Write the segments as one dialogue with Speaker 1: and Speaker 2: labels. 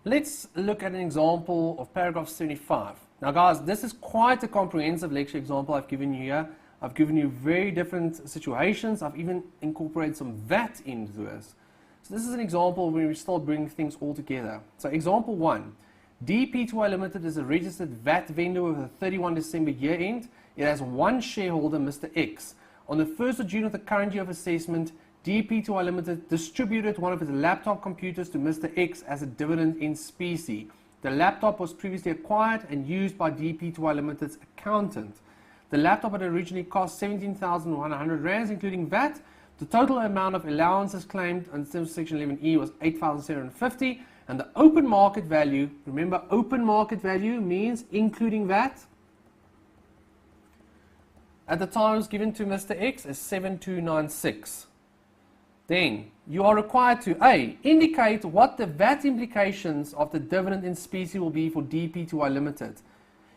Speaker 1: Let's look at an example of paragraph 75. Now guys, this is quite a comprehensive lecture example I've given you here. I've given you very different situations. I've even incorporated some VAT into this. So this is an example where we start bringing things all together. So example 1. DP2I Limited is a registered VAT vendor with a 31 December year end. It has one shareholder, Mr. X. On the 1st of June of the current year of assessment, DP2I Limited distributed one of its laptop computers to Mr. X as a dividend in specie. The laptop was previously acquired and used by DP2I Limited's accountant. The laptop had originally cost 17,100 rands including VAT. The total amount of allowances claimed under section 11E was 8,750 and the open market value, remember open market value means including VAT, at the time was given to Mr. X is 7296. Then you are required to A. Indicate what the VAT implications of the dividend in specie will be for DP2I Limited.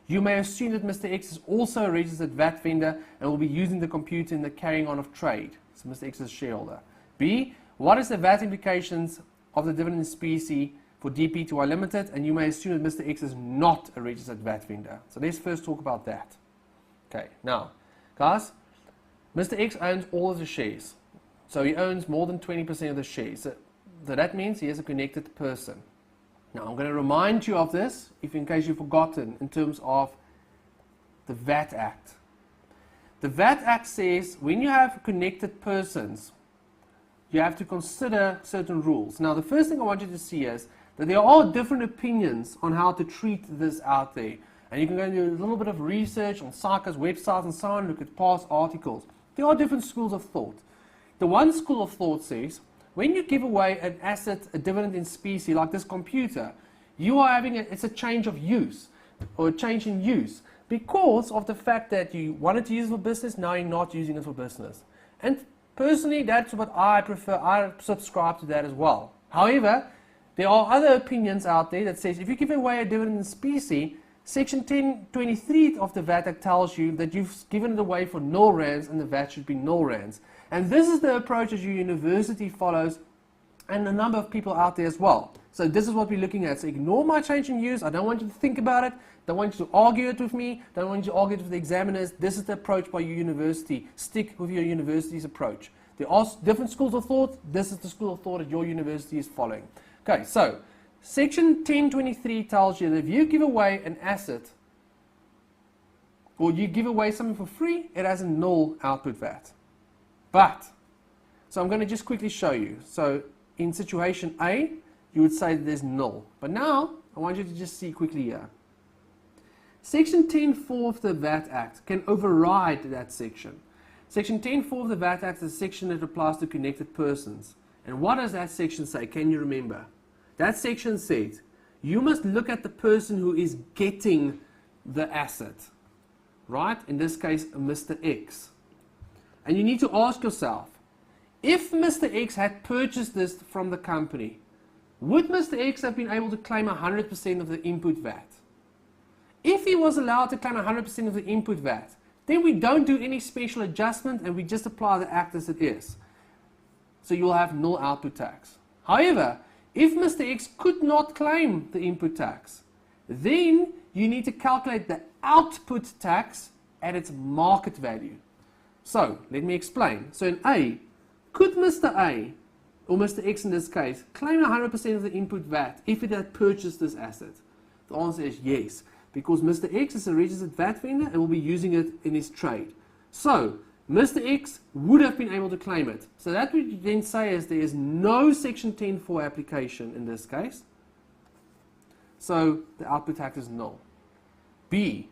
Speaker 1: You may assume that Mr. X is also a registered VAT vendor and will be using the computer in the carrying on of trade. So Mr. X is a shareholder. B. What is the VAT implications of the dividend in specie for DP2I Limited? And you may assume that Mr. X is not a registered VAT vendor. So let's first talk about that. Okay, now, guys, Mr. X owns all of the shares. So he owns more than 20% of the shares. So that means he is a connected person. Now I'm going to remind you of this, if in case you've forgotten, in terms of the VAT Act. The VAT Act says when you have connected persons, you have to consider certain rules. Now the first thing I want you to see is that there are different opinions on how to treat this out there. And you can go and do a little bit of research on SAICA's websites and so on, look at past articles. There are different schools of thought. The one school of thought says, when you give away an asset, a dividend in specie, like this computer, you are having it's a change of use, or a change in use, because of the fact that you wanted to use it for business, now you're not using it for business. And personally, that's what I prefer. I subscribe to that as well. However, there are other opinions out there that says, if you give away a dividend in specie, Section 1023 of the VAT Act tells you that you've given it away for 0 rands and the VAT should be 0 rands. And this is the approach that your university follows and a number of people out there as well. So this is what we're looking at. So ignore my change in use. I don't want you to think about it. Don't want you to argue it with me. Don't want you to argue it with the examiners. This is the approach by your university. Stick with your university's approach. There are different schools of thought. This is the school of thought that your university is following. Okay, so Section 1023 tells you that if you give away an asset or you give away something for free, it has a 0 output VAT. But, so I'm going to just quickly show you. So in situation A, you would say that there's 0. But now, I want you to just see quickly here. Section 10.4 of the VAT Act can override that section. Section 10.4 of the VAT Act is a section that applies to connected persons. And what does that section say? Can you remember? That section says, you must look at the person who is getting the asset. Right? In this case, Mr. X. And you need to ask yourself, if Mr. X had purchased this from the company, would Mr. X have been able to claim 100% of the input VAT? If he was allowed to claim 100% of the input VAT, then we don't do any special adjustment and we just apply the Act as it is. So you'll have 0 output tax. However, if Mr. X could not claim the input tax, then you need to calculate the output tax at its market value. So, let me explain. So in A, could Mr. A, or Mr. X in this case, claim 100% of the input VAT if it had purchased this asset? The answer is yes, because Mr. X is a registered VAT vendor and will be using it in his trade. So, Mr. X would have been able to claim it. So that would then say is there is no Section 10.4 application in this case. So the output tax is 0. B.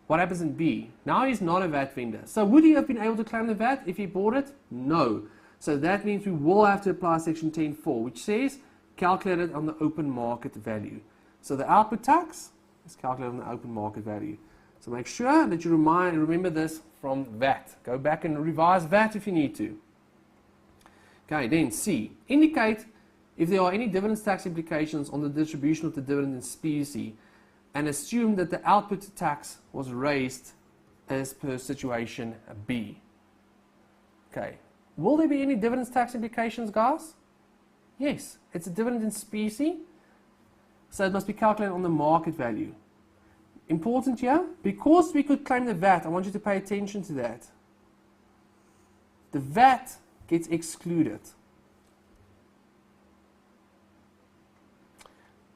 Speaker 1: What happens in B? Now he's not a VAT vendor. So would he have been able to claim the VAT if he bought it? No. So that means we will have to apply Section 10.4, which says calculated on the open market value. So the output tax is calculated on the open market value. So make sure that you remember this from VAT. Go back and revise VAT if you need to. Okay, then C. Indicate if there are any dividends tax implications on the distribution of the dividend in specie and assume that the output tax was raised as per situation B. Okay. Will there be any dividends tax implications, guys? Yes. It's a dividend in specie. so it must be calculated on the market value. Important here, because we could claim the VAT, I want you to pay attention to that. The VAT gets excluded.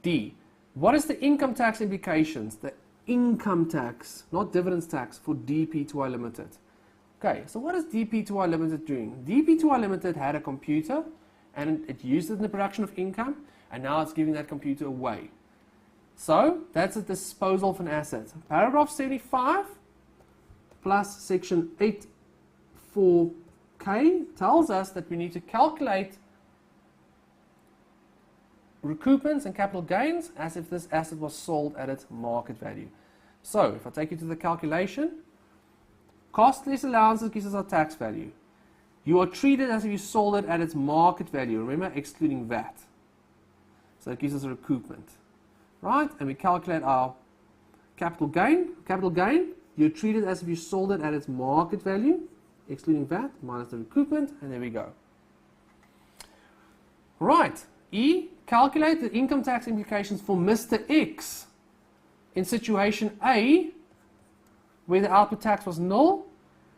Speaker 1: D. What is the income tax implications? The income tax, not dividends tax, for DP2I Limited. Okay, so what is DP2I Limited doing? DP2I Limited had a computer and it used it in the production of income, and now it's giving that computer away. So that's a disposal of an asset. Paragraph 75 plus section 84K tells us that we need to calculate recoupments and capital gains as if this asset was sold at its market value. So if I take you to the calculation, cost less allowances gives us our tax value. You are treated as if you sold it at its market value, remember, excluding VAT. So it gives us a recoupment. Right? And we calculate our capital gain. Capital gain, you're treated as if you sold it at its market value, excluding VAT, minus the recoupment, and there we go. Right. E, calculate the income tax implications for Mr. X in situation A, where the output tax was null,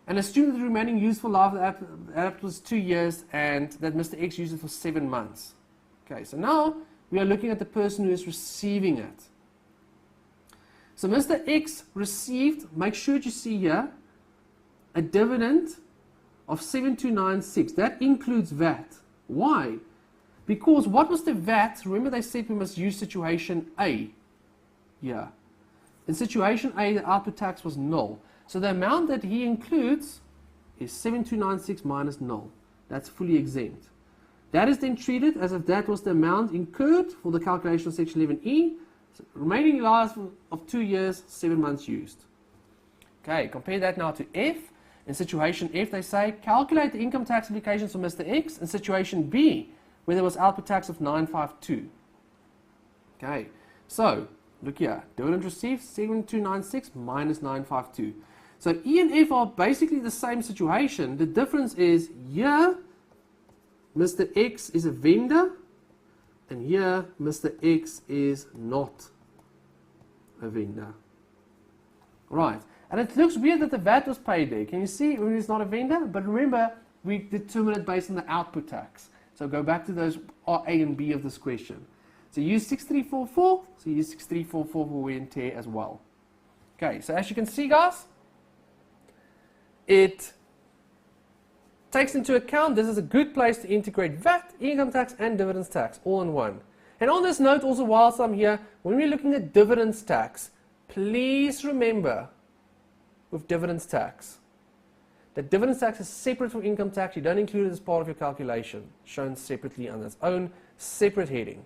Speaker 1: and assume that the remaining useful life of the asset was 2 years and that Mr. X used it for 7 months. Okay, so now we are looking at the person who is receiving it. So Mr. X received, make sure you see here, a dividend of 7296. That includes VAT. Why? Because what was the VAT? Remember they said we must use situation A. Yeah. In situation A, the output tax was null. So the amount that he includes is 7296 minus null. That's fully exempt. That is then treated as if that was the amount incurred for the calculation of section 11E. So remaining life of 2 years, 7 months used. Okay, compare that now to F. In situation F, they say calculate the income tax implications for Mr. X. In situation B, where there was output tax of 952. Okay, so look here, dividend received 7296 minus 952. So E and F are basically the same situation. The difference is here Mr. X is a vendor, and here Mr. X is not a vendor. Right, and it looks weird that the VAT was paid there. Can you see when it's not a vendor? But remember, we determine it based on the output tax. So go back to those A and B of this question. So use 6344, so use 6344 for wear and tear as well. Okay, so as you can see, guys, it takes into account this is a good place to integrate VAT, income tax, and dividends tax all in one. And on this note, also whilst I'm here, when we're looking at dividends tax, please remember with dividends tax that dividends tax is separate from income tax. You don't include it as part of your calculation, shown separately on its own separate heading.